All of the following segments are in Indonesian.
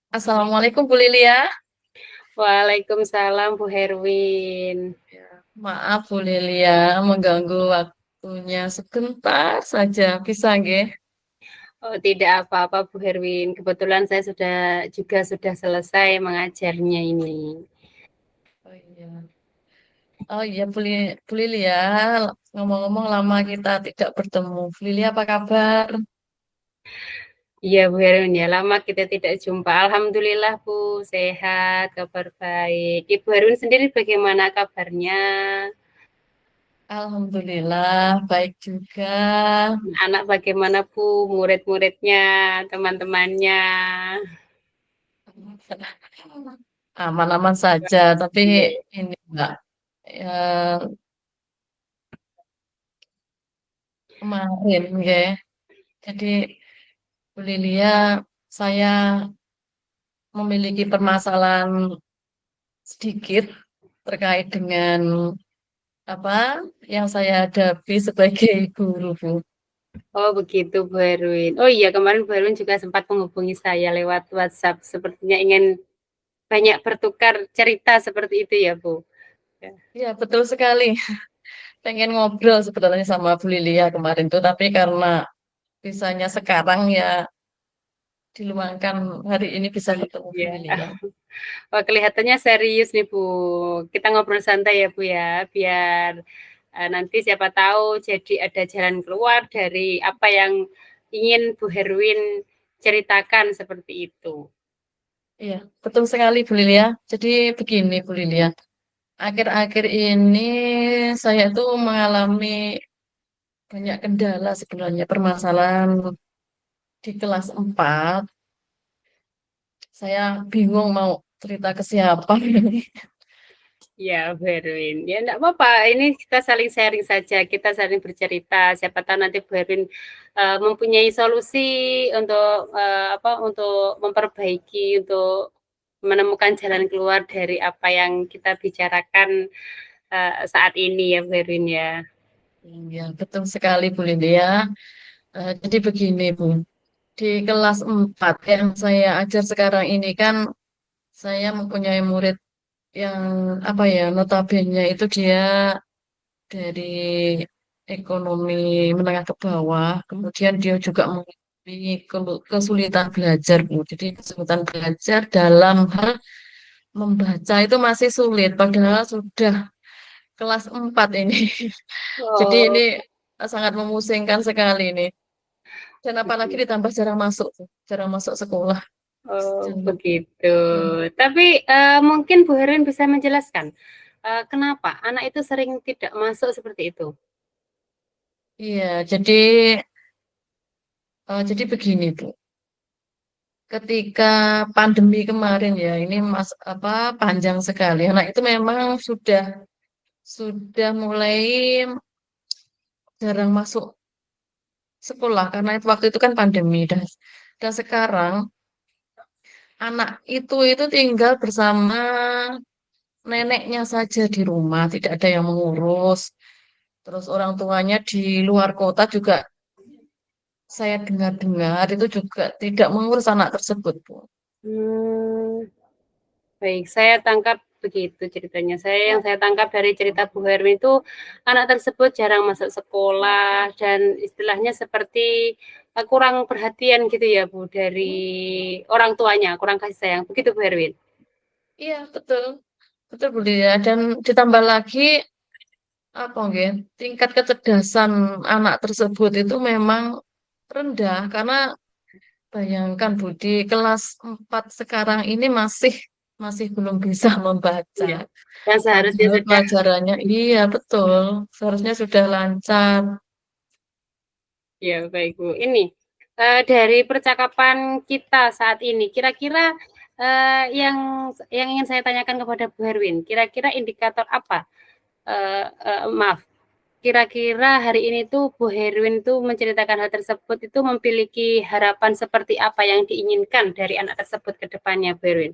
Assalamualaikum Bu Lilia. Waalaikumsalam Bu Herwin. Ya, maaf Bu Lilia mengganggu waktunya sebentar saja. Bisa nggih? Oh, tidak apa-apa Bu Herwin. Kebetulan saya sudah selesai mengajarnya ini. Oh iya. Oh iya Bu Lilia, ngomong-ngomong lama kita tidak bertemu. Bu Lilia apa kabar? Iya Bu Herwin, ya lama kita tidak jumpa. Alhamdulillah Bu, sehat, kabar baik. Ibu Herwin sendiri bagaimana kabarnya? Alhamdulillah baik juga. Anak bagaimana Bu? Murid-muridnya, teman-temannya? Aman-aman saja, tapi ini enggak ya, kemarin ya. Jadi Bu Lilia, saya memiliki permasalahan sedikit terkait dengan apa yang saya hadapi sebagai guru, Bu. Oh begitu Bu Herwin. Oh iya, kemarin Bu Herwin juga sempat menghubungi saya lewat WhatsApp. Sepertinya ingin banyak bertukar cerita seperti itu ya, Bu? Ya. Ya, betul sekali. Pengen ngobrol sebenarnya sama Bu Lilia kemarin tuh, tapi karena bisanya sekarang ya diluangkan hari ini bisa ketemu Bu Iya. Lilia. Wah, kelihatannya serius nih, Bu. Kita ngobrol santai ya, Bu ya, biar nanti siapa tahu jadi ada jalan keluar dari apa yang ingin Bu Herwin ceritakan seperti itu. Iya, betul sekali Bu Lilia. Jadi begini Bu Lilia, akhir-akhir ini saya tuh mengalami banyak kendala sebenarnya permasalahan di kelas 4. Saya bingung mau cerita ke siapa. Ya, Bu Herwin. Ya, enggak apa-apa. Ini kita saling sharing saja. Kita saling bercerita. Siapa tahu nanti Bu Herwin mempunyai solusi untuk untuk memperbaiki, untuk menemukan jalan keluar dari apa yang kita bicarakan saat ini ya, Bu Herwin ya. Iya, betul sekali Bu Lydia. Jadi begini Bu, di kelas 4 yang saya ajar sekarang ini kan saya mempunyai murid yang apa ya, notabene itu dia dari ekonomi menengah ke bawah, kemudian dia juga mengalami kesulitan belajar Bu. Jadi kesulitan belajar dalam hal membaca itu masih sulit, padahal sudah kelas 4 ini. Jadi ini Oh, sangat memusingkan sekali ini. Dan apalagi ditambah jarang masuk sekolah. oh Dan, begitu. Tapi mungkin Bu Herwin bisa menjelaskan kenapa anak itu sering tidak masuk seperti itu? iya, jadi begini Bu. Ketika pandemi kemarin ya, ini apa panjang sekali. Anak itu memang sudah mulai jarang masuk sekolah karena waktu itu kan pandemi dan sekarang anak itu tinggal bersama neneknya saja di rumah, tidak ada yang mengurus. Terus orang tuanya di luar kota juga saya dengar-dengar itu juga tidak mengurus anak tersebut, Bu. Hmm. Baik, saya tangkap begitu ceritanya. Yang saya tangkap dari cerita Bu Hermi itu anak tersebut jarang masuk sekolah dan istilahnya seperti kurang perhatian gitu ya Bu dari orang tuanya, kurang kasih sayang. Begitu Bu Herwin. Iya, betul. Betul, Bu Lia. Dan ditambah lagi apa nggih, tingkat kecerdasan anak tersebut itu memang rendah karena bayangkan Bu di kelas 4 sekarang ini masih belum bisa membaca. Ya. Yang seharusnya Padahal sudah pelajarannya iya betul, seharusnya sudah lancar. ya baik Bu. Ini dari percakapan kita saat ini, kira-kira yang ingin saya tanyakan kepada Bu Herwin, kira-kira indikator apa? Maaf, kira-kira hari ini tuh Bu Herwin tuh menceritakan hal tersebut itu memiliki harapan seperti apa yang diinginkan dari anak tersebut ke depannya, Bu Herwin?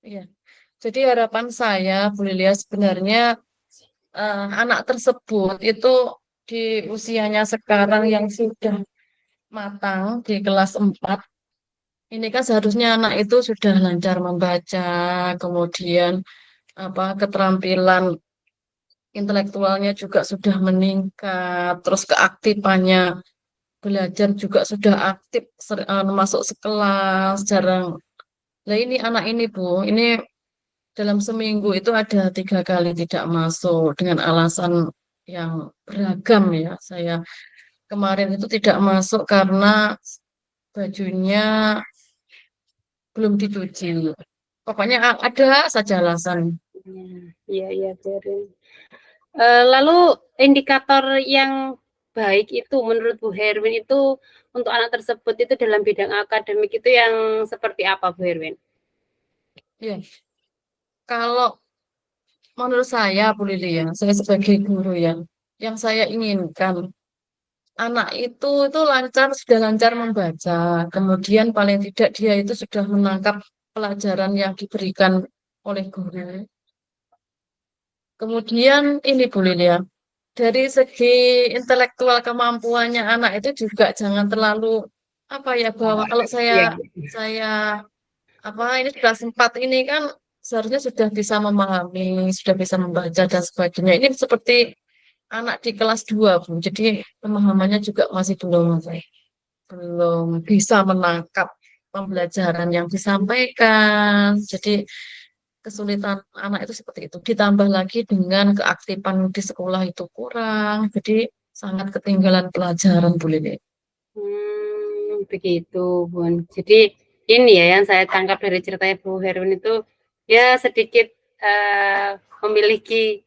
Iya. Jadi harapan saya, Bu Lilia, sebenarnya anak tersebut itu di usianya sekarang yang sudah matang di kelas 4 ini kan seharusnya anak itu sudah lancar membaca, kemudian keterampilan intelektualnya juga sudah meningkat, terus keaktifannya belajar juga sudah aktif, masuk sekelas, jarang. Nah ini anak ini Bu, ini dalam seminggu itu ada 3 kali tidak masuk dengan alasan yang beragam ya. Saya kemarin itu tidak masuk karena bajunya belum dicuci. Pokoknya ada saja alasan. Iya, iya, Berin. Lalu indikator yang baik itu menurut Bu Herwin itu untuk anak tersebut itu dalam bidang akademik itu yang seperti apa, Bu Herwin? Ya, kalau menurut saya, Bu Lili ya, saya sebagai guru ya, yang saya inginkan anak itu lancar, sudah lancar membaca. Kemudian paling tidak dia itu sudah menangkap pelajaran yang diberikan oleh guru. Kemudian ini Bu Lili ya, dari segi intelektual kemampuannya anak itu juga jangan terlalu bahwa kalau Iya, saya ini sudah sempat ini kan seharusnya sudah bisa memahami, sudah bisa membaca dan sebagainya. Ini seperti anak di kelas 2 Bu. Jadi pemahamannya juga masih belum bisa menangkap pembelajaran yang disampaikan. Jadi kesulitan anak itu seperti itu. Ditambah lagi dengan keaktifan di sekolah itu kurang. Jadi sangat ketinggalan pelajaran Bu Lili. Begitu, Bun. Jadi ini ya yang saya tangkap dari ceritanya Bu Herwin itu ya sedikit memiliki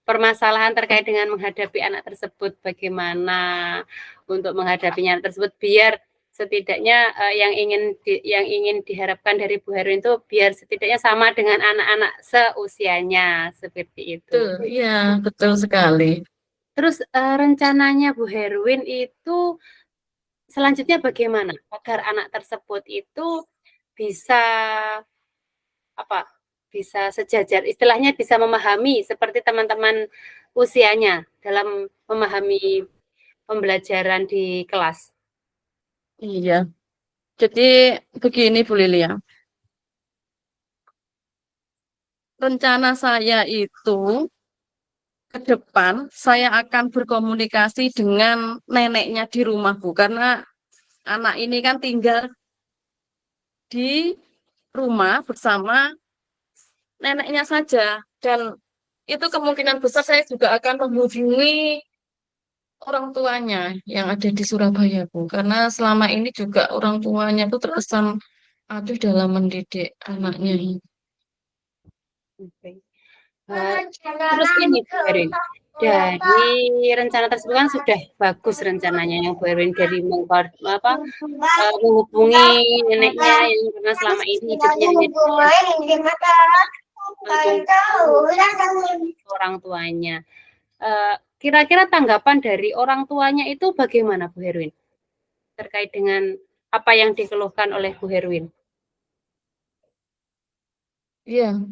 permasalahan terkait dengan menghadapi anak tersebut, bagaimana untuk menghadapinya anak tersebut biar setidaknya yang ingin diharapkan dari Bu Herwin itu biar setidaknya sama dengan anak-anak seusianya seperti itu. Betul, iya, betul sekali. Terus rencananya Bu Herwin itu selanjutnya bagaimana agar anak tersebut itu bisa apa? Bisa sejajar, istilahnya bisa memahami seperti teman-teman usianya dalam memahami pembelajaran di kelas. Iya. Jadi begini Bu Lili ya. Rencana saya itu ke depan saya akan berkomunikasi dengan neneknya di rumah Bu. Karena anak ini kan tinggal di rumah bersama neneknya saja. Dan itu kemungkinan besar saya juga akan menghubungi orang tuanya yang ada di Surabaya Bu. Karena selama ini juga orang tuanya itu terkesan aduh dalam mendidik anaknya. Okay. Terus ini Bu Erin, dari rencana tersebut kan sudah bagus rencananya yang Bu Erin dari menghubungi neneknya yang karena selama ini hidupnya hanya orang tuanya. Kira-kira tanggapan dari orang tuanya itu bagaimana Bu Herwin terkait dengan apa yang dikeluhkan oleh Bu Herwin? Iya,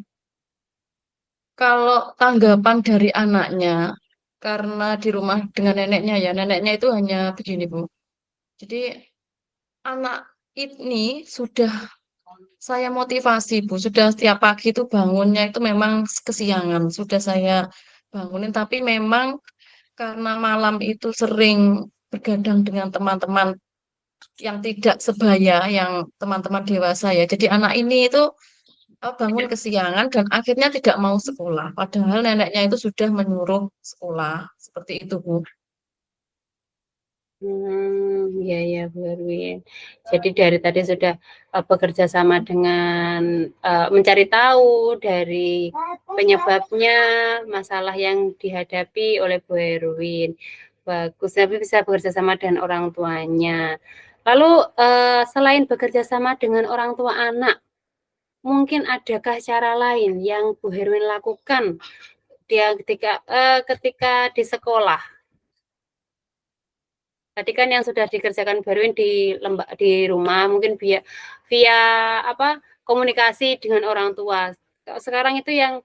kalau tanggapan dari anaknya, karena di rumah dengan neneknya ya, neneknya itu hanya begini Bu. Jadi anak ini sudah saya motivasi Bu, sudah setiap pagi itu bangunnya itu memang kesiangan, sudah saya bangunin, tapi memang karena malam itu sering bergadang dengan teman-teman yang tidak sebaya, yang teman-teman dewasa ya. Jadi anak ini itu bangun kesiangan dan akhirnya tidak mau sekolah. Padahal neneknya itu sudah menyuruh sekolah. Seperti itu, Bu. Iya ya Bu Erwin. Jadi dari tadi sudah bekerja sama dengan mencari tahu dari penyebabnya masalah yang dihadapi oleh Bu Erwin. Bagus, tapi bisa bekerja sama dengan orang tuanya. Lalu selain bekerja sama dengan orang tua anak, mungkin adakah cara lain yang Bu Herwin lakukan dia ketika di sekolah? Tadi kan yang sudah dikerjakan Berwin di rumah, mungkin via via apa komunikasi dengan orang tua. Sekarang itu yang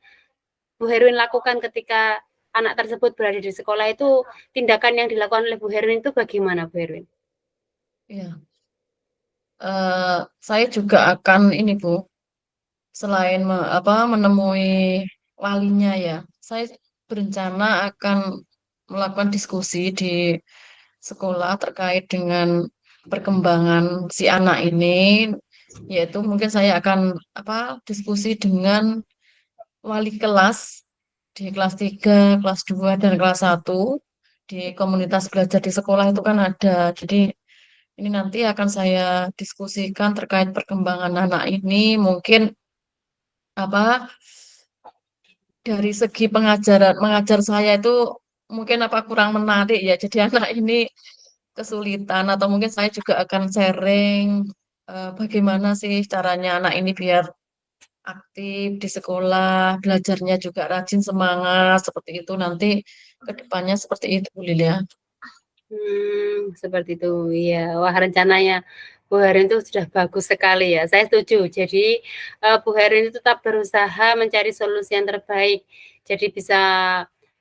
Bu Herwin lakukan ketika anak tersebut berada di sekolah itu tindakan yang dilakukan oleh Bu Herwin itu bagaimana Bu Herwin? Ya. eh, saya juga akan ini Bu, selain menemui walinya ya, saya berencana akan melakukan diskusi di sekolah terkait dengan perkembangan si anak ini, yaitu mungkin saya akan diskusi dengan wali kelas di kelas 3, kelas 2 dan kelas 1 di komunitas belajar di sekolah itu kan ada. Jadi ini nanti akan saya diskusikan terkait perkembangan anak ini, mungkin apa dari segi pengajaran mengajar saya itu mungkin kurang menarik ya. Jadi anak ini kesulitan atau mungkin saya juga akan sharing bagaimana sih caranya anak ini biar aktif di sekolah, belajarnya juga rajin semangat seperti itu nanti ke depannya seperti itu Bu Lilia. Seperti itu. Iya, wah rencananya Bu Herin itu sudah bagus sekali ya. Saya setuju. Jadi Bu Herin itu tetap berusaha mencari solusi yang terbaik. Jadi bisa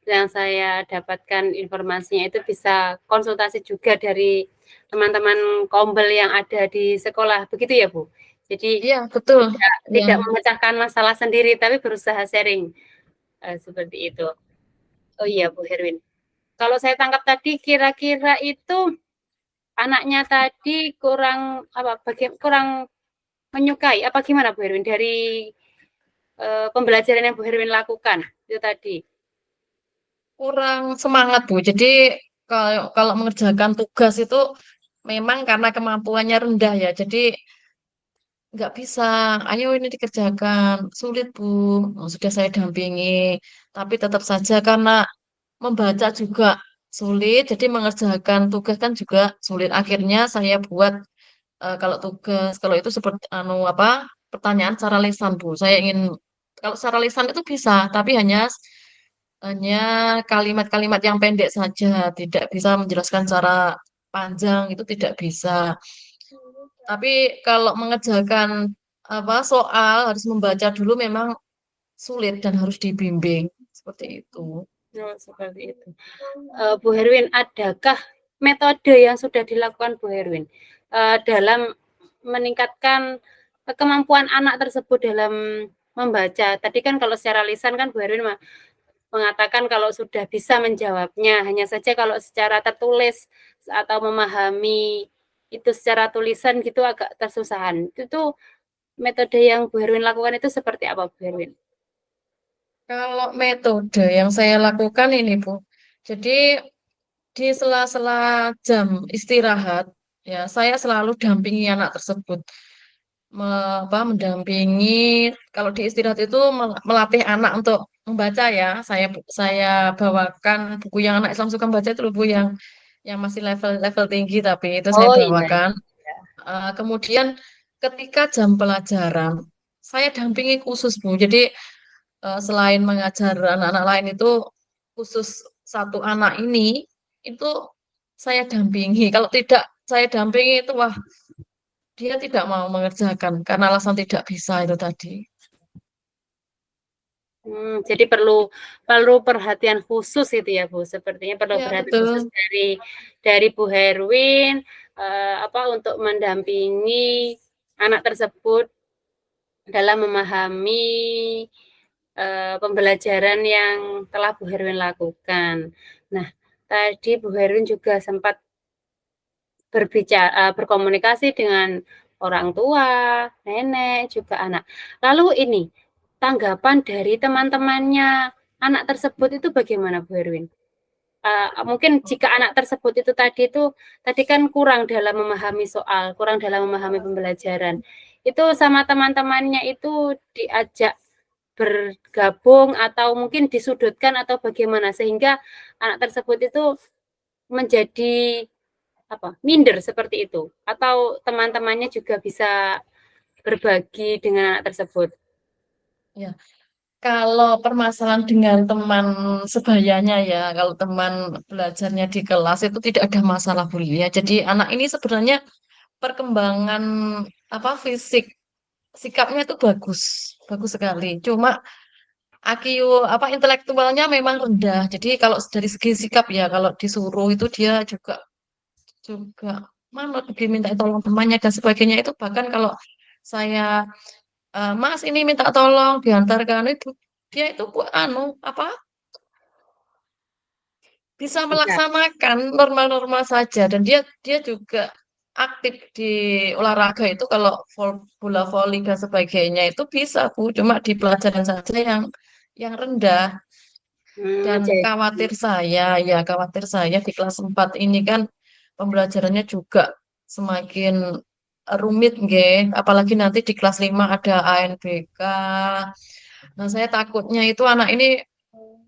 yang saya dapatkan informasinya itu bisa konsultasi juga dari teman-teman kombel yang ada di sekolah. Begitu ya, Bu? Jadi Iya, betul. tidak Ya, tidak memecahkan masalah sendiri, tapi berusaha sharing seperti itu. Oh iya, Bu Herwin. Kalau saya tangkap tadi kira-kira itu anaknya tadi kurang kurang menyukai apa gimana Bu Herwin dari pembelajaran yang Bu Herwin lakukan itu tadi? kurang semangat Bu. Jadi kalau kalau mengerjakan tugas itu memang karena kemampuannya rendah ya. Jadi nggak bisa, ayo ini dikerjakan. Sulit Bu. Oh, sudah saya dampingi. Tapi tetap saja karena membaca juga sulit, jadi mengerjakan tugas kan juga sulit. Akhirnya saya buat kalau itu seperti pertanyaan secara lisan Bu. Saya ingin kalau secara lisan itu bisa, tapi hanya hanya kalimat-kalimat yang pendek saja, tidak bisa menjelaskan secara panjang itu tidak bisa. Tapi kalau mengerjakan soal harus membaca dulu memang sulit dan harus dibimbing seperti itu. Oh, seperti itu. Bu Herwin, adakah metode yang sudah dilakukan Bu Herwin dalam meningkatkan kemampuan anak tersebut dalam membaca? Tadi kan kalau secara lisan kan Bu Herwin mengatakan kalau sudah bisa menjawabnya, hanya saja kalau secara tertulis atau memahami itu secara tulisan gitu agak tersusahan. Itu metode yang Bu Herwin lakukan itu seperti apa Bu Herwin? Kalau metode yang saya lakukan ini, Bu, jadi di sela-sela jam istirahat, ya saya selalu dampingi anak tersebut. Mendampingi, kalau di istirahat itu melatih anak untuk membaca ya. Saya bawakan buku yang anak Islam suka baca itu loh, Bu, yang masih level-level tinggi, tapi itu saya Oh iya, bawakan. iya. Kemudian ketika jam pelajaran, saya dampingi khusus, Bu. Jadi selain mengajar anak-anak lain itu khusus satu anak ini itu saya dampingi. Kalau tidak saya dampingi itu wah dia tidak mau mengerjakan karena alasan tidak bisa itu tadi. Jadi perlu perlu perhatian khusus itu ya Bu. Sepertinya perlu Ya perhatian khusus betul. dari Bu Herwin untuk mendampingi anak tersebut dalam memahami pembelajaran yang telah Bu Herwin lakukan. Nah, tadi Bu Herwin juga sempat berkomunikasi dengan orang tua, nenek, juga anak. Lalu ini, tanggapan dari teman-temannya anak tersebut itu bagaimana Bu Herwin? Mungkin jika anak tersebut itu tadi kan kurang dalam memahami soal, kurang dalam memahami pembelajaran. Itu sama teman-temannya itu diajak bergabung atau mungkin disudutkan atau bagaimana sehingga anak tersebut itu menjadi minder seperti itu atau teman-temannya juga bisa berbagi dengan anak tersebut. Ya, kalau permasalahan dengan teman sebayanya ya, kalau teman belajarnya di kelas itu tidak ada masalah Bu ya. Jadi anak ini sebenarnya perkembangan fisik sikapnya itu bagus, bagus sekali. Cuma IQ intelektualnya memang rendah. Jadi kalau dari segi sikap ya kalau disuruh itu dia juga juga manut diminta tolong temannya dan sebagainya itu bahkan kalau saya Mas ini minta tolong diantarkan itu dia itu anu apa bisa Bisa. melaksanakan normal-normal saja dan dia dia juga aktif di olahraga itu kalau bola voli dan sebagainya itu bisa Bu cuma di pelajaran saja yang rendah dan Jadi khawatir saya di kelas 4 ini kan pembelajarannya juga semakin rumit nggih apalagi nanti di kelas 5 ada ANBK. Nah, saya takutnya itu anak ini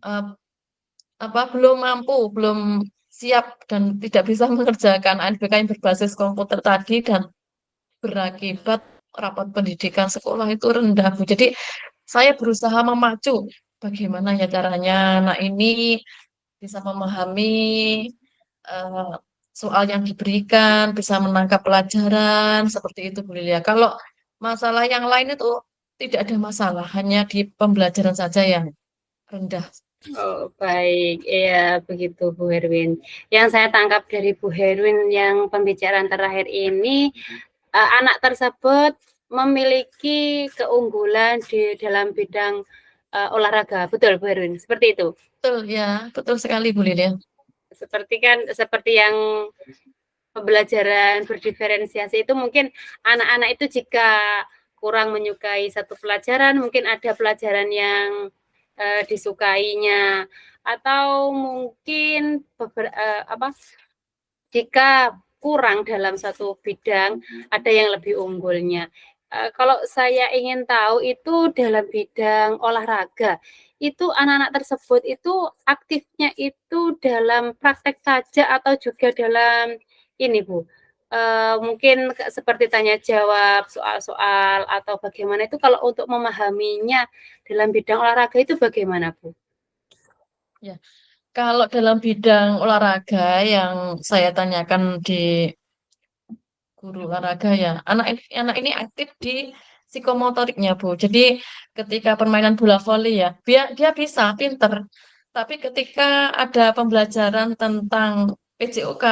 eh, belum mampu, belum siap dan tidak bisa mengerjakan ANBK yang berbasis komputer tadi dan berakibat rapat pendidikan sekolah itu rendah, Bu. Jadi saya berusaha memacu bagaimana ya caranya anak ini bisa memahami eh, soal yang diberikan, bisa menangkap pelajaran seperti itu, Bu Lilia. Kalau masalah yang lain itu tidak ada masalah, hanya di pembelajaran saja yang rendah. oh, baik, ya begitu Bu Herwin. Yang saya tangkap dari Bu Herwin yang pembicaraan terakhir ini, anak tersebut memiliki keunggulan di dalam bidang olahraga, betul Bu Herwin? Seperti itu. Betul ya, betul sekali Bu Lilia. Seperti yang pembelajaran berdiferensiasi itu mungkin anak-anak itu jika kurang menyukai satu pelajaran, mungkin ada pelajaran yang disukainya atau mungkin jika kurang dalam satu bidang ada yang lebih unggulnya. Kalau saya ingin tahu itu dalam bidang olahraga, itu anak-anak tersebut itu aktifnya itu dalam praktek saja atau juga dalam ini Bu, mungkin seperti tanya jawab, soal-soal atau bagaimana itu kalau untuk memahaminya dalam bidang olahraga itu bagaimana Bu? Ya, kalau dalam bidang olahraga yang saya tanyakan di guru olahraga ya, anak ini aktif di psikomotoriknya Bu. Jadi ketika permainan bola voli ya, dia bisa pinter. Tapi ketika ada pembelajaran tentang PJOK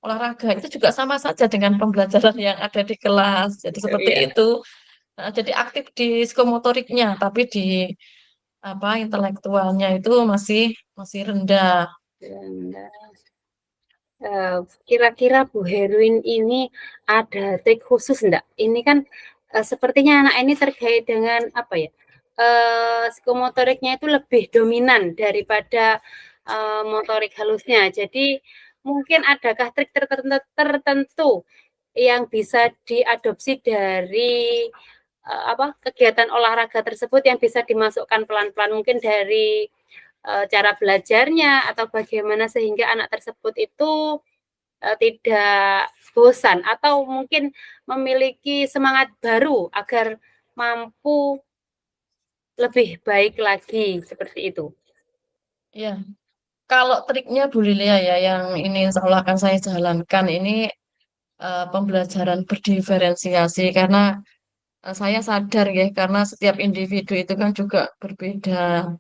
olahraga itu juga sama saja dengan pembelajaran yang ada di kelas. Jadi seperti Iya. itu. Nah, jadi aktif di psikomotoriknya, tapi di intelektualnya itu masih masih rendah. Dan kira-kira Bu Herwin ini ada trik khusus enggak? Ini kan sepertinya anak ini terkait dengan apa ya? Psikomotoriknya itu lebih dominan daripada motorik halusnya. Jadi mungkin adakah trik tertentu yang bisa diadopsi dari kegiatan olahraga tersebut yang bisa dimasukkan pelan-pelan mungkin dari cara belajarnya atau bagaimana sehingga anak tersebut itu tidak bosan atau mungkin memiliki semangat baru agar mampu lebih baik lagi seperti itu. Ya, kalau triknya Bu Lilia ya, yang ini insya Allah akan saya jalankan ini pembelajaran berdiferensiasi karena saya sadar ya, karena setiap individu itu kan juga berbeda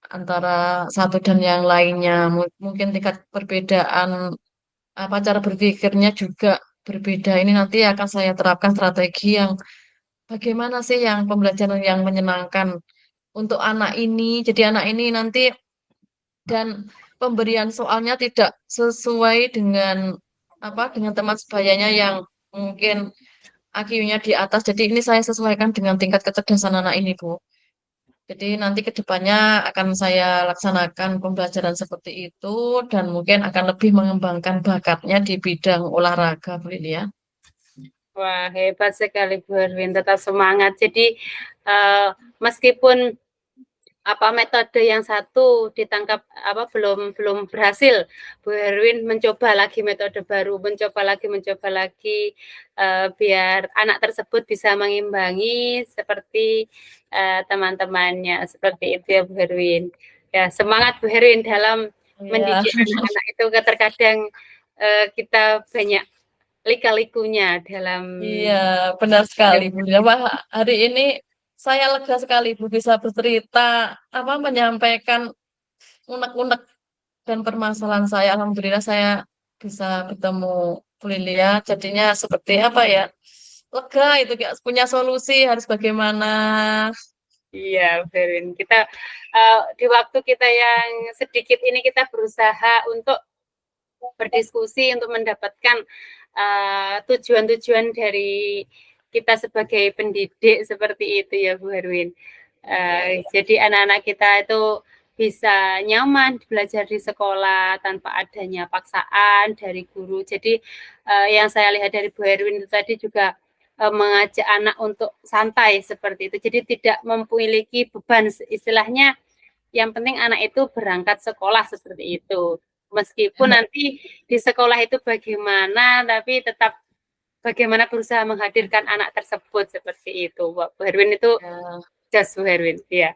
antara satu dan yang lainnya. Mungkin tingkat perbedaan cara berpikirnya juga berbeda. Ini nanti akan saya terapkan strategi yang bagaimana sih yang pembelajaran yang menyenangkan untuk anak ini. Jadi anak ini nanti dan pemberian soalnya tidak sesuai dengan teman sebayanya yang mungkin IQ-nya di atas. Jadi ini saya sesuaikan dengan tingkat kecerdasan anak ini, Bu. Jadi nanti ke depannya akan saya laksanakan pembelajaran seperti itu dan mungkin akan lebih mengembangkan bakatnya di bidang olahraga, Bu Lili ya. Wah, hebat sekali Bu Erwin, tetap semangat. Jadi meskipun metode yang satu ditangkap belum belum berhasil, Bu Herwin mencoba lagi metode baru, mencoba lagi biar anak tersebut bisa mengimbangi seperti teman-temannya, seperti itu ya Bu Herwin. Ya, semangat Bu Herwin dalam Iya, mendidik anak-anak itu terkadang kita banyak lika-likunya dalam iya, benar sekali, hidup. Bu Lili. Wah, hari ini saya lega sekali, Bu, bisa bercerita, menyampaikan unek-unek dan permasalahan saya. Alhamdulillah saya bisa bertemu Bu Lilia. Jadinya seperti apa ya? Lega itu kayak punya solusi harus bagaimana. Iya, Berin. Kita di waktu kita yang sedikit ini kita berusaha untuk berdiskusi untuk mendapatkan tujuan-tujuan dari kita sebagai pendidik seperti itu ya Bu Herwin. Ya, Jadi anak-anak kita itu bisa nyaman belajar di sekolah tanpa adanya paksaan dari guru. Jadi yang saya lihat dari Bu Herwin itu tadi juga mengajak anak untuk santai seperti itu. Jadi tidak memiliki beban istilahnya yang penting anak itu berangkat sekolah seperti itu. Meskipun nanti di sekolah itu bagaimana, tapi tetap bagaimana berusaha menghadirkan anak tersebut seperti itu. Bu Herwin itu ya. just Bu Herwin, ya.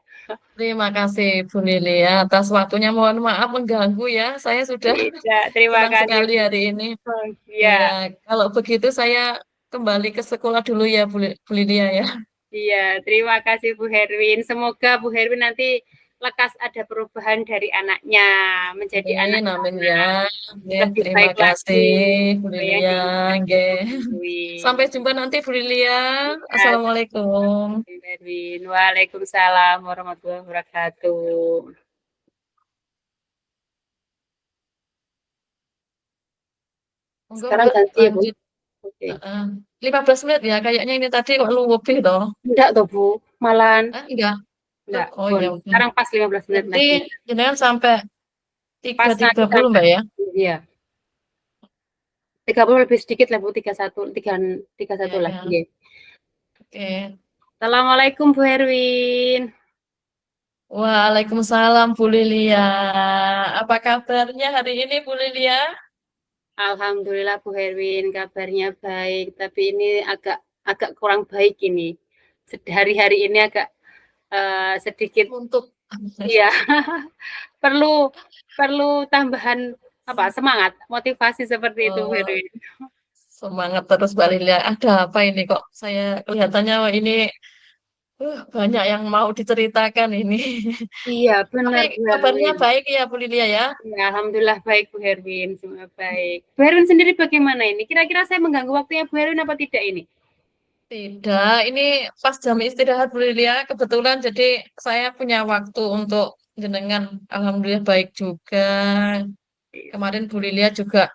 Terima kasih Bu Lilia atas waktunya. Mohon maaf mengganggu ya. Saya sudah Tidak, terima senang kasih sekali Bu. hari ini. Oh, Iya, ya, kalau begitu saya kembali ke sekolah dulu ya, Bu Lilia ya. iya, terima kasih Bu Herwin. Semoga Bu Herwin nanti lekas ada perubahan dari anaknya menjadi anak Amin, amin ya. Amin. lebih Terima baik kasih, lagi Bu yang Lilia. diinginkan Nggih. Bu Herwin. Sampai jumpa nanti, Bu Lilia. Ya, Assalamualaikum. Erwin. Waalaikumsalam warahmatullahi wabarakatuh. Monggo, Sekarang Mbak, ganti ya, Bu. lanjut. Oke. Heeh. 15 menit ya, kayaknya ini tadi kok lu lebih toh. Enggak toh, Bu. Malahan Enggak. enggak. Oh Bon. iya, oke. Sekarang pas 15 menit Berarti lagi. jenengan sampai Pas nanti 3.30 sampai Mbak ya? iya. 30 lebih sedikit lah, Bu. 31, 3, 31 Ya, lah. ya. Iya. Oke. Assalamualaikum, Bu Herwin. Waalaikumsalam Bu Lilia. Apa kabarnya hari ini Bu Lilia? Alhamdulillah Bu Herwin, kabarnya baik, tapi ini agak agak kurang baik ini. Hari-hari ini agak sedikit Untuk iya. perlu perlu tambahan apa semangat motivasi seperti itu Bu oh, Herwin. semangat terus Mbak Lilia. Ada apa ini kok? Saya kelihatannya wah, ini banyak yang mau diceritakan ini. Iya Tapi benar Bu kabarnya Herwin. baik ya Bu Lilia ya? Ya, alhamdulillah baik Bu Herwin, semua baik. Bu Herwin sendiri bagaimana ini? Kira-kira saya mengganggu waktunya Bu Herwin apa tidak ini? Tidak, ini pas jam istirahat Bu Lilia. Kebetulan jadi saya punya waktu untuk jenengan. Alhamdulillah baik juga. Kemarin Bu Lilia juga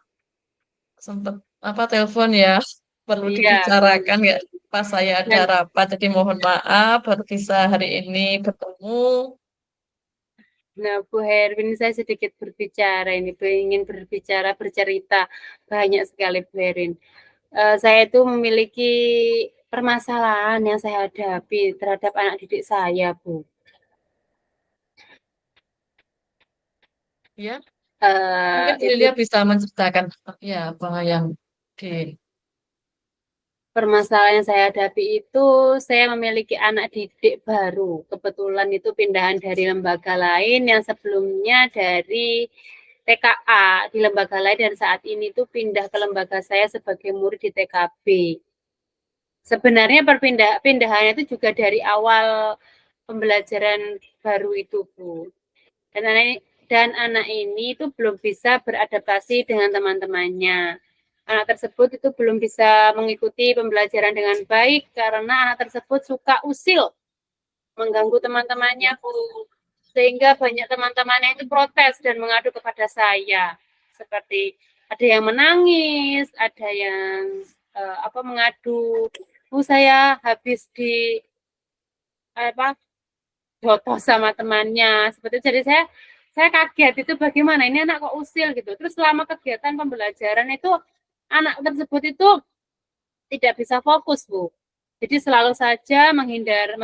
sempat apa telepon ya. Perlu Iya dibicarakan benar. ya. Pas saya ada Dan rapat, jadi mohon maaf baru bisa hari ini bertemu. nah Bu Herwin saya sedikit berbicara ini, ingin berbicara bercerita banyak sekali Bu Herwin. Saya itu memiliki permasalahan yang saya hadapi terhadap anak didik saya Bu. Ya, mungkin Bu Itu Lilia bisa menceritakan ya apa yang di permasalahan yang saya hadapi itu saya memiliki anak didik baru. Kebetulan itu pindahan dari lembaga lain yang sebelumnya dari TKA di lembaga lain dan saat ini tuh pindah ke lembaga saya sebagai murid di TKB. Sebenarnya pindahannya itu juga dari awal pembelajaran baru itu, Bu. Dan anak ini itu belum bisa beradaptasi dengan teman-temannya. Anak tersebut itu belum bisa mengikuti pembelajaran dengan baik karena anak tersebut suka usil, mengganggu teman-temannya, Bu. Sehingga banyak teman-temannya itu protes dan mengadu kepada saya. Seperti ada yang menangis, ada yang mengadu, Bu saya habis di apa jotos sama temannya seperti itu. Jadi saya kaget itu bagaimana ini anak kok usil gitu. Terus selama kegiatan pembelajaran itu anak tersebut itu tidak bisa fokus, Bu. Jadi selalu saja menghindar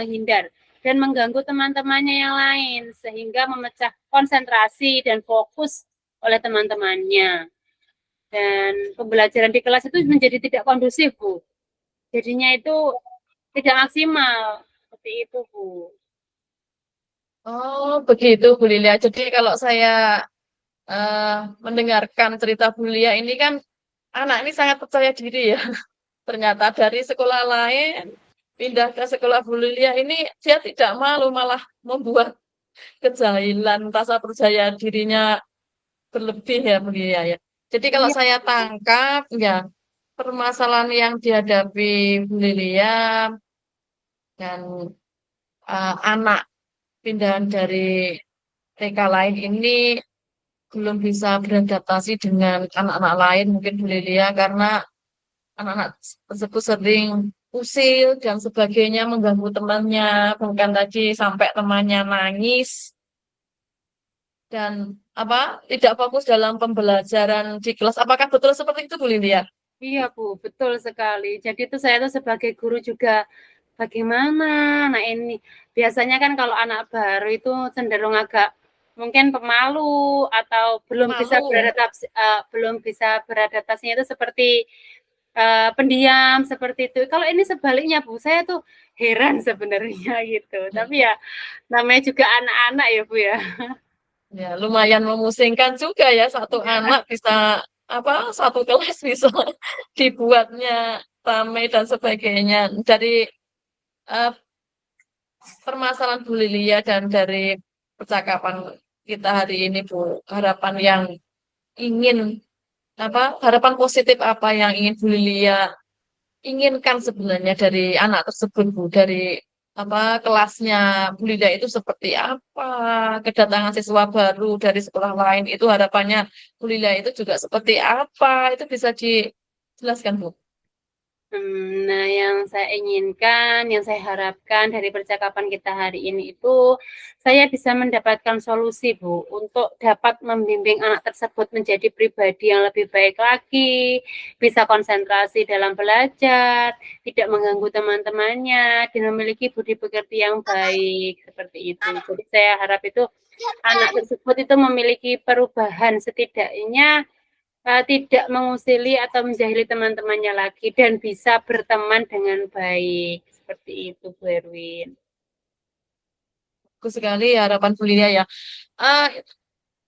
dan mengganggu teman-temannya yang lain sehingga memecah konsentrasi dan fokus oleh teman-temannya. Dan pembelajaran di kelas itu menjadi tidak kondusif, Bu. Jadinya itu tidak maksimal seperti itu, Bu. Oh, begitu Bu Lilia. Jadi kalau saya eh, mendengarkan cerita Bu Lilia ini kan anak ini sangat percaya diri ya. Ternyata dari sekolah lain pindah ke sekolah Bu Lilia ini dia tidak malu malah membuat kejahilan rasa percaya dirinya berlebih ya Bu Lilia ya. Jadi kalau Iya, saya tangkap, ya permasalahan yang dihadapi Bu Lilia dan anak pindahan dari TK lain ini belum bisa beradaptasi dengan anak-anak lain mungkin Bu Lilia karena anak-anak tersebut sering usil dan sebagainya mengganggu temannya bahkan tadi sampai temannya nangis dan tidak fokus dalam pembelajaran di kelas. Apakah betul seperti itu Bu Lilia? iya Bu, betul sekali. Jadi itu saya tuh sebagai guru juga bagaimana? Nah ini biasanya kan kalau anak baru itu cenderung agak mungkin pemalu atau Malu. belum bisa beradaptasinya itu seperti pendiam seperti itu. Kalau ini sebaliknya Bu, saya tuh heran sebenarnya gitu. Tapi ya namanya juga anak-anak ya Bu ya. Ya, lumayan memusingkan juga ya satu anak bisa satu kelas bisa dibuatnya ramai dan sebagainya. Dari eh, permasalahan Bu Lilia dan dari percakapan kita hari ini Bu, harapan yang ingin harapan positif apa yang ingin Bu Lilia inginkan sebenarnya dari anak tersebut Bu, dari kelasnya Bu Lilia itu seperti apa, kedatangan siswa baru dari sekolah lain itu harapannya Bu Lilia itu juga seperti apa, itu bisa dijelaskan Bu. Nah, yang saya inginkan, yang saya harapkan dari percakapan kita hari ini itu, saya bisa mendapatkan solusi, Bu, untuk dapat membimbing anak tersebut menjadi pribadi yang lebih baik lagi, bisa konsentrasi dalam belajar, tidak mengganggu teman-temannya, dan memiliki budi pekerti yang baik, seperti itu. Jadi saya harap itu anak tersebut itu memiliki perubahan setidaknya tidak mengusili atau menjahili teman-temannya lagi dan bisa berteman dengan baik. Seperti itu, Bu Erwin. Bagus sekali harapan Bu Lilia ya. Ah,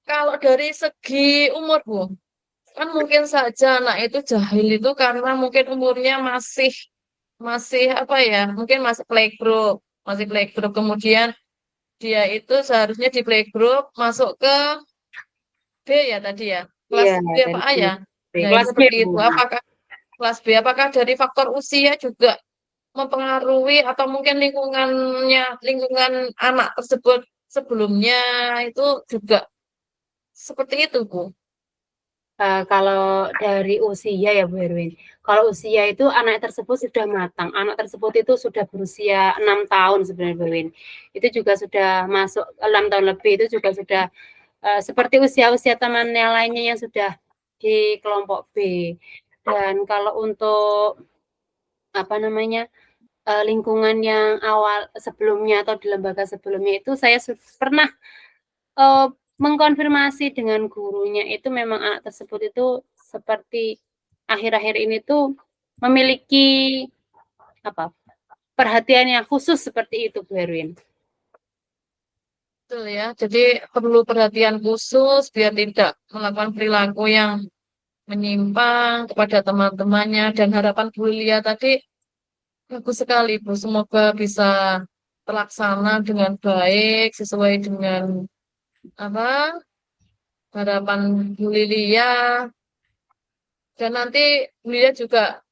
kalau dari segi umur Bu, kan mungkin saja anak itu jahil itu karena mungkin umurnya masih masih mungkin masih playgroup kemudian dia itu seharusnya di playgroup masuk ke B ya tadi ya, kelas Iya, B apa dari A ya, nah itu kelas B, seperti Bu. itu. Apakah kelas B, apakah dari faktor usia juga mempengaruhi atau mungkin lingkungan anak tersebut sebelumnya itu juga seperti itu Bu? Kalau dari usia ya Bu Erwin, kalau usia itu anak tersebut sudah matang, anak tersebut itu sudah berusia 6 tahun sebenarnya Bu Erwin. Itu juga sudah masuk 6 tahun lebih, itu juga sudah seperti usia-usia teman yang lainnya yang sudah di kelompok B. Dan kalau untuk apa namanya, lingkungan yang awal sebelumnya atau di lembaga sebelumnya itu saya pernah mengkonfirmasi dengan gurunya itu memang anak tersebut itu seperti akhir-akhir ini tuh memiliki apa perhatian yang khusus seperti itu Bu Herwin. Betul ya, jadi perlu perhatian khusus biar tidak melakukan perilaku yang menyimpang kepada teman-temannya dan harapan Bu Lia tadi bagus sekali Bu. Semoga bisa terlaksana dengan baik sesuai dengan apa harapan Bu Lilia dan nanti Bu Lilia juga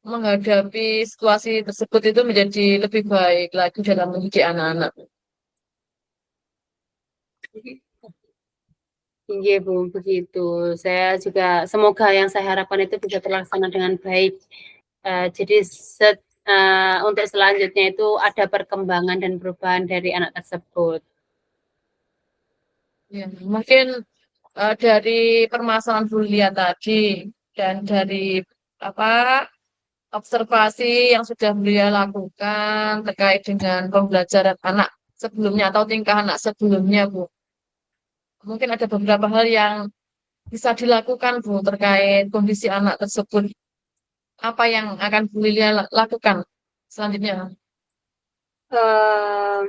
menghadapi situasi tersebut itu menjadi lebih baik lagi dalam mendidik anak-anak. Iya Bu, begitu. Saya juga semoga yang saya harapkan itu bisa terlaksana dengan baik. Jadi untuk selanjutnya itu ada perkembangan dan perubahan dari anak tersebut. Ya, mungkin dari permasalahan Bu Lia tadi dan dari apa observasi yang sudah beliau lakukan terkait dengan pembelajaran anak sebelumnya atau tingkah anak sebelumnya, Bu. Mungkin ada beberapa hal yang bisa dilakukan, Bu, terkait kondisi anak tersebut. Apa yang akan Bu Lilia lakukan selanjutnya? Eh,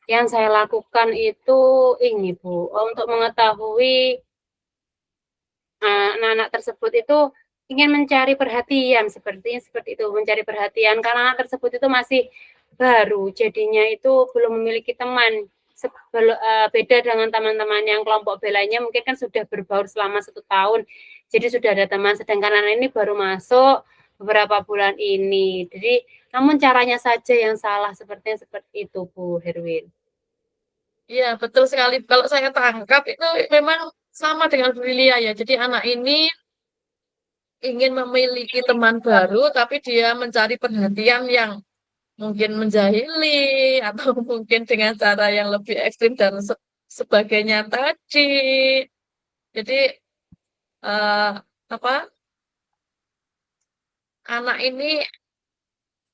yang saya lakukan itu ini Bu, untuk mengetahui anak-anak tersebut itu ingin mencari perhatian seperti itu mencari perhatian karena anak tersebut itu masih baru jadinya itu belum memiliki teman beda dengan teman-teman yang kelompok B lainnya mungkin kan sudah berbaur selama 1 tahun jadi sudah ada teman, sedangkan anak ini baru masuk beberapa bulan ini. Jadi, namun caranya saja yang salah, sepertinya seperti itu, Bu Herwin. Iya, betul sekali. Kalau saya tangkap itu memang sama dengan Bu Lilia ya. Jadi anak ini ingin memiliki teman baru, tapi dia mencari perhatian yang mungkin menjahili atau mungkin dengan cara yang lebih ekstrim dan sebagainya tadi. Jadi eh, apa anak ini,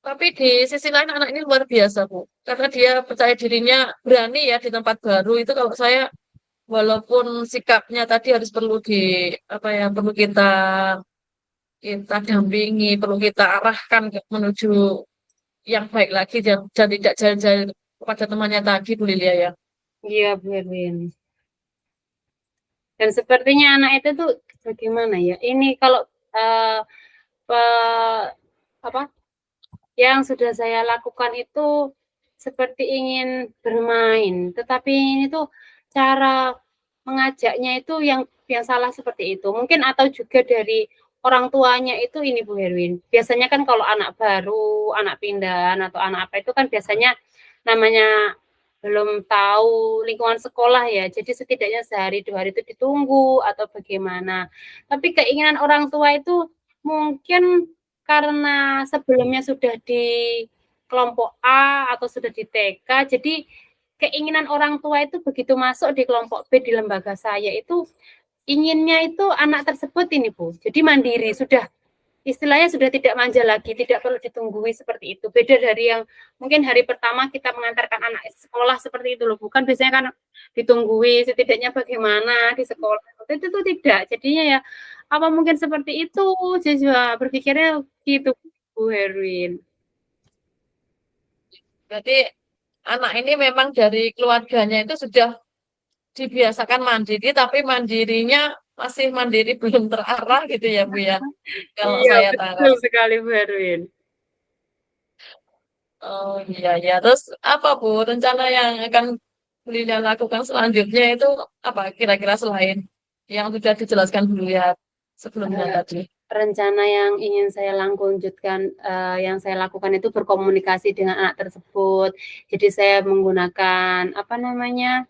tapi di sisi lain anak ini luar biasa Bu, karena dia percaya dirinya berani ya di tempat baru itu. Kalau saya walaupun sikapnya tadi harus perlu di apa ya perlu kita kita dampingi, perlu kita arahkan menuju yang baik lagi dan tidak jalan-jalan kepada temannya tadi Bu Lilia ya. Iya, Bu Herwin. Dan sepertinya anak itu tuh bagaimana ya? Ini kalau uh, apa yang sudah saya lakukan itu seperti ingin bermain, tetapi ini tuh cara mengajaknya itu yang salah seperti itu. Mungkin atau juga dari orang tuanya itu ini Bu Herwin. Biasanya kan kalau anak baru, anak pindahan atau anak apa itu kan biasanya namanya belum tahu lingkungan sekolah ya. Jadi setidaknya sehari 2 hari itu ditunggu atau bagaimana. Tapi keinginan orang tua itu mungkin karena sebelumnya sudah di kelompok A atau sudah di TK, jadi keinginan orang tua itu begitu masuk di kelompok B di lembaga saya itu inginnya itu anak tersebut ini Bu, jadi mandiri, sudah istilahnya sudah tidak manja lagi, tidak perlu ditunggui seperti itu. Beda dari yang mungkin hari pertama kita mengantarkan anak sekolah seperti itu loh, bukan biasanya kan ditunggui setidaknya bagaimana di sekolah. Itu tuh tidak. Jadinya ya apa mungkin seperti itu siswa berpikirnya gitu Bu Herwin. Berarti anak ini memang dari keluarganya itu sudah dibiasakan mandiri, tapi mandirinya masih mandiri belum terarah gitu ya Bu ya. Kalau Iya, saya betul tangkap. sekali Bu Herwin. Oh iya ya. Terus apa Bu rencana yang akan Bu Lilia lakukan selanjutnya itu apa kira-kira selain yang sudah dijelaskan Bu Lilia sebelumnya Eh, tadi? rencana yang ingin saya lanjutkan, yang saya lakukan itu berkomunikasi dengan anak tersebut. Jadi saya menggunakan apa namanya,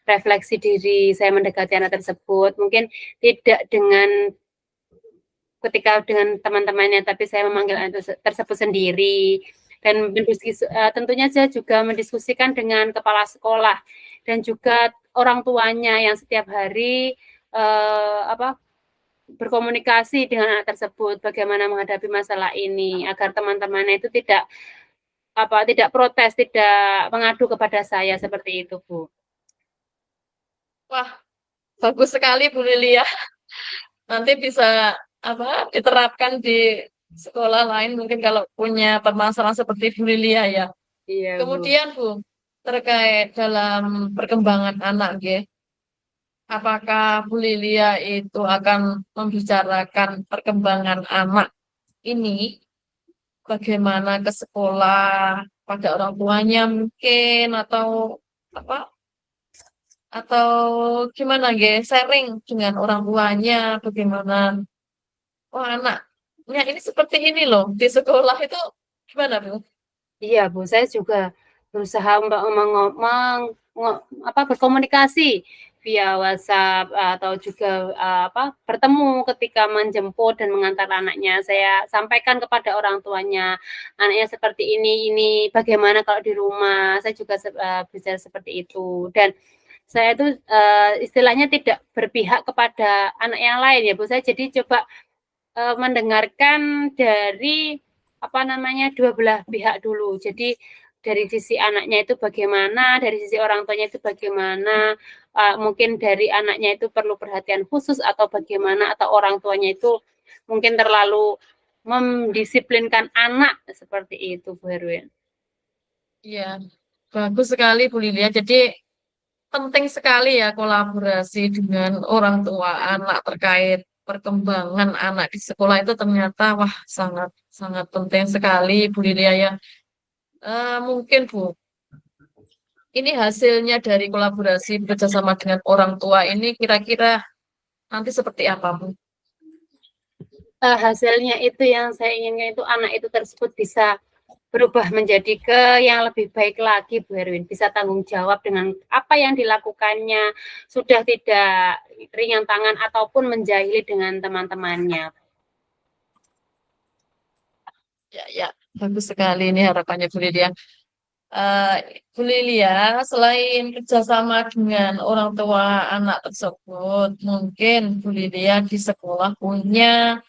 refleksi diri, saya mendekati anak tersebut. Mungkin tidak dengan ketika dengan teman-temannya, tapi saya memanggil anak tersebut sendiri dan tentunya saya juga mendiskusikan dengan kepala sekolah dan juga orang tuanya yang setiap hari apa berkomunikasi dengan anak tersebut bagaimana menghadapi masalah ini agar teman-temannya itu tidak protes, tidak mengadu kepada saya seperti itu, Bu. Wah, bagus sekali Bu Lilia. Nanti bisa apa diterapkan di sekolah lain mungkin kalau punya permasalahan seperti Bu Lilia ya. Iya, Bu. Kemudian Bu, terkait dalam perkembangan anak nggih, apakah Bu Lilia itu akan membicarakan perkembangan anak ini bagaimana ke sekolah pada orang tuanya mungkin apa atau gimana nggih sharing dengan orang tuanya bagaimana oh anaknya ini seperti ini loh di sekolah itu gimana Bu? Iya, Bu, saya juga berusaha untuk berkomunikasi via WhatsApp atau juga bertemu ketika menjemput dan mengantar anaknya. Saya sampaikan kepada orang tuanya, anaknya seperti ini, bagaimana kalau di rumah. Saya juga bicara seperti itu. Dan saya itu istilahnya tidak berpihak kepada anak yang lain ya Bu. Saya jadi coba mendengarkan dari apa namanya dua belah pihak dulu. Jadi dari sisi anaknya itu bagaimana, dari sisi orang tuanya itu bagaimana, mungkin dari anaknya itu perlu perhatian khusus atau bagaimana, atau orang tuanya itu mungkin terlalu mendisiplinkan anak seperti itu, Bu Herwin. Iya, bagus sekali Bu Lilia. Jadi penting sekali ya kolaborasi dengan orang tua anak terkait perkembangan anak di sekolah itu ternyata wah sangat sangat penting sekali Bu Lilia ya. Mungkin Bu, ini hasilnya dari kolaborasi bekerjasama dengan orang tua ini kira-kira nanti seperti apa Bu? hasilnya itu yang saya inginkan itu anak itu tersebut bisa berubah menjadi ke yang lebih baik lagi, Bu Herwin. Bisa tanggung jawab dengan apa yang dilakukannya, sudah tidak ringan tangan ataupun menjahili dengan teman-temannya. Ya, ya, bagus sekali ini harapannya Bu Lydia. Eh, Bu Lilia, selain kerjasama dengan orang tua anak tersebut, mungkin Bu Lilia di sekolah punya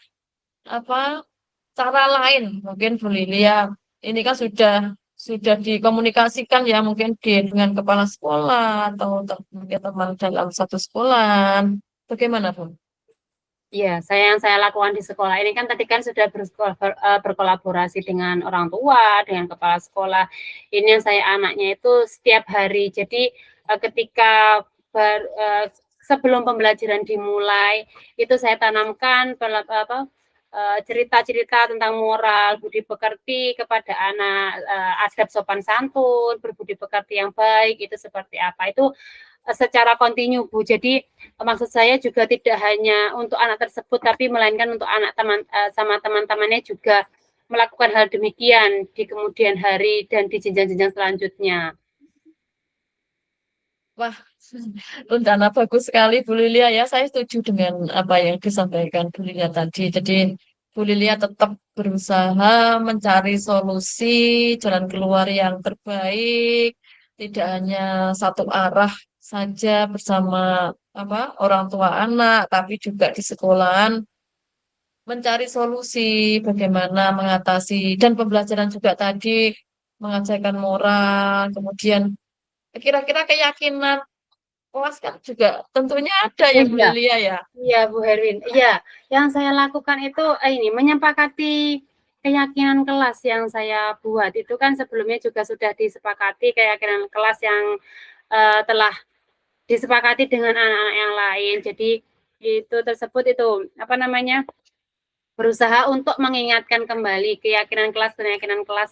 apa cara lain. Mungkin Bu Lilia ini kan sudah dikomunikasikan ya mungkin dengan kepala sekolah atau mungkin teman dalam satu sekolah. Bagaimana, Bu? Iya, yang saya lakukan di sekolah ini kan tadi kan sudah berkolaborasi dengan orang tua, dengan kepala sekolah. Ini yang saya anaknya itu setiap hari. Jadi ketika sebelum pembelajaran dimulai, itu saya tanamkan cerita-cerita tentang moral, budi pekerti kepada anak, adab sopan santun, berbudi pekerti yang baik itu seperti apa. Itu secara kontinu, Bu. Jadi maksud saya juga tidak hanya untuk anak tersebut, tapi melainkan untuk anak teman sama teman-temannya juga melakukan hal demikian di kemudian hari dan di jenjang-jenjang selanjutnya. Wah, rencana bagus sekali Bu Lilia ya. Saya setuju dengan apa yang disampaikan Bu Lilia tadi. Jadi Bu Lilia tetap berusaha mencari solusi jalan keluar yang terbaik, tidak hanya satu arah saja bersama apa orang tua anak, tapi juga di sekolahan mencari solusi bagaimana mengatasi dan pembelajaran juga tadi mengajarkan moral, kemudian kira-kira keyakinan puas kan juga tentunya ada ya Bu Iya, Lilia ya. iya Bu Herwin. Iya, yang saya lakukan itu ini menyepakati keyakinan kelas yang saya buat itu kan sebelumnya juga sudah disepakati keyakinan kelas yang telah disepakati dengan anak-anak yang lain. Jadi itu tersebut itu apa namanya berusaha untuk mengingatkan kembali keyakinan kelas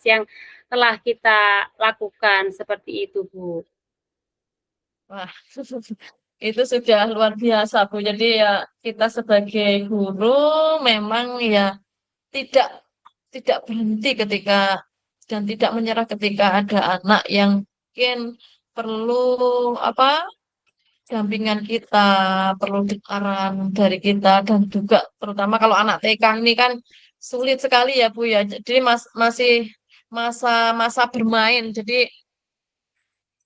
yang telah kita lakukan seperti itu, Bu. Wah, itu sudah luar biasa Bu. Jadi ya kita sebagai guru memang ya tidak tidak berhenti ketika dan tidak menyerah ketika ada anak yang mungkin perlu apa dampingan kita, perlu arahan dari kita dan juga terutama kalau anak TK ini kan sulit sekali ya Bu ya. Jadi masih masa-masa bermain. Jadi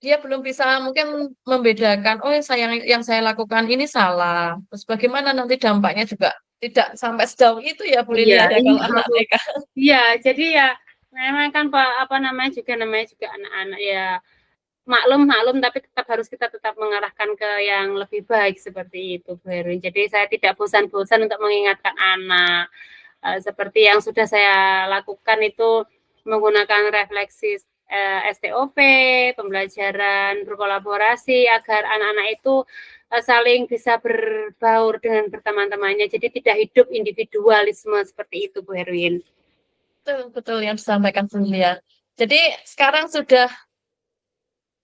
dia belum bisa mungkin membedakan, oh yang saya lakukan ini salah. Terus bagaimana nanti dampaknya juga tidak sampai sejauh itu ya Bu Iya, Lilia ya kalau iya, anak Bu. TK. Iya, jadi ya memang kan Pak apa namanya juga anak-anak ya maklum maklum tapi tetap harus kita tetap mengarahkan ke yang lebih baik seperti itu Bu Herwin. Jadi saya tidak bosan-bosan untuk mengingatkan anak seperti yang sudah saya lakukan itu menggunakan refleksi STOP, pembelajaran berkolaborasi agar anak-anak itu saling bisa berbaur dengan berteman-temannya. Jadi tidak hidup individualisme seperti itu, Bu Herwin. Betul, betul yang disampaikan Bu Lilia. Jadi sekarang sudah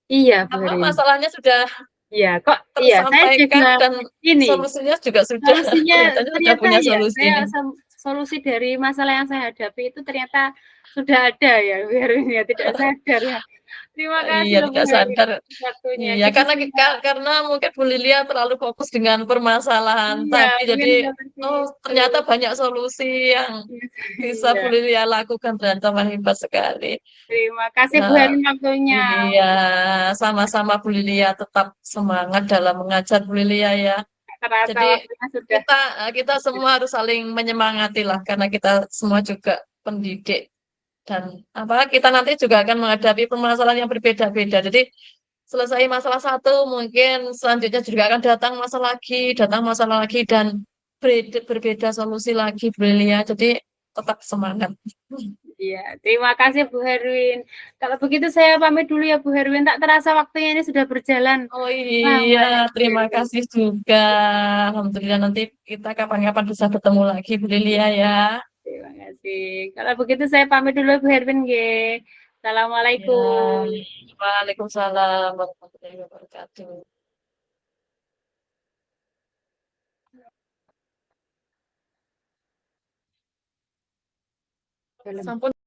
Iya, Bu apa Herwin. masalahnya sudah Iya, kok iya saya juga tersampaikan dan ini solusinya juga sudah solusinya kelihatannya sudah ternyata punya ya, solusi saya ini. solusi dari masalah yang saya hadapi itu ternyata sudah ada ya, Bu Herwin ya, tidak sadar ya. Terima kasih Iya loh Bu tidak Herwin sadar. waktunya. Iya Jadi saya karena mungkin Bu Lilia terlalu fokus dengan permasalahan iya, tadi. Jadi mungkin seperti oh itu. ternyata banyak solusi yang bisa Bu Iya. Lilia lakukan ternyata hebat sekali. Terima kasih Bu Nah, Herwin waktunya. iya sama-sama Bu Lilia tetap semangat dalam mengajar Bu Lilia ya. Terasa Jadi waktunya sudah kita kita semua harus saling menyemangati lah karena kita semua juga pendidik dan apa kita nanti juga akan menghadapi permasalahan yang berbeda-beda. Jadi selesai masalah satu mungkin selanjutnya juga akan datang masalah lagi dan berbeda solusi lagi Brilia. Jadi tetap semangat. iya, terima kasih Bu Herwin. Kalau begitu saya pamit dulu ya Bu Herwin. Tak terasa waktunya ini sudah berjalan Oh iya, lama ya Bu terima Herwin. kasih juga. Alhamdulillah nanti kita kapan-kapan bisa bertemu lagi Brilia ya. Terima kasih. Kalau begitu saya pamit dulu Bu Herwin. Ge. Ya, Assalamualaikum. Waalaikumsalam warahmatullahi wabarakatuh. Dalam. Sampun